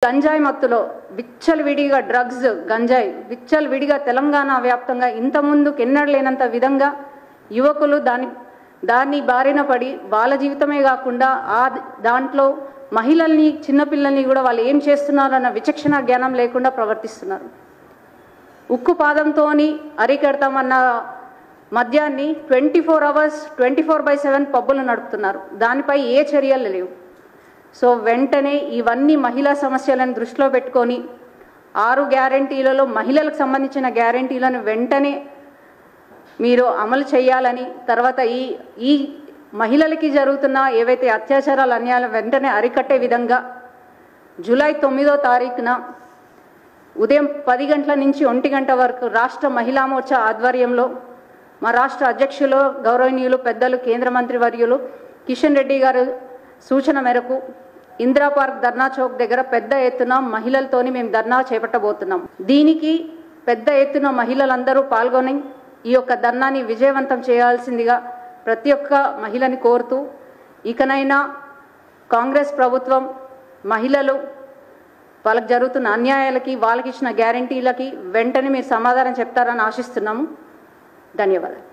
గంజాయి మత్తులో విచ్చలవిడిగా డ్రగ్స్ గంజాయి విచ్చలవిడిగా తెలంగాణ వ్యాప్తంగా ఇంతకుముందు ఎన్నడూ లేనంత విధంగా యువకులు దాన్ని బారిన పడి వాళ్ళ జీవితమే కాకుండా దాంట్లో మహిళల్ని చిన్నపిల్లల్ని కూడా వాళ్ళు ఏం చేస్తున్నారన్న విచక్షణ జ్ఞానం లేకుండా ప్రవర్తిస్తున్నారు. ఉక్కు పాదంతోని అరికడతామన్న మద్యాన్ని 24 hours 24/7 పబ్బులు నడుపుతున్నారు. దానిపై ఏ చర్యలు లేవు. సో వెంటనే ఇవన్నీ మహిళా సమస్యలను దృష్టిలో పెట్టుకొని 6 గ్యారెంటీలలో మహిళలకు సంబంధించిన గ్యారెంటీలను వెంటనే మీరు అమలు చేయాలని, తర్వాత ఈ మహిళలకి జరుగుతున్న ఏవైతే అత్యాచారాలు అన్యాయాలు వెంటనే అరికట్టే విధంగా జూలై 9వ తారీఖున ఉదయం 10 గంటల నుంచి 1 గంట వరకు రాష్ట్ర మహిళా మోర్చా ఆధ్వర్యంలో మా రాష్ట్ర అధ్యక్షులు గౌరవనీయులు పెద్దలు కేంద్ర మంత్రి వర్యులు కిషన్ రెడ్డి గారు సూచన మేరకు ఇందిరా పార్క్ ధర్నా చౌక్ దగ్గర పెద్ద ఎత్తున మహిళలతోని మేము ధర్నా చేపట్టబోతున్నాం. దీనికి పెద్ద ఎత్తున మహిళలందరూ పాల్గొని ఈ యొక్క ధర్నాని విజయవంతం చేయాల్సిందిగా ప్రతి ఒక్క మహిళని కోరుతూ, ఇకనైనా కాంగ్రెస్ ప్రభుత్వం మహిళలు వాళ్ళకి జరుగుతున్న అన్యాయాలకి వాళ్ళకి ఇచ్చిన గ్యారెంటీలకి వెంటనే మీరు సమాధానం చెప్తారని ఆశిస్తున్నాము. ధన్యవాదాలు.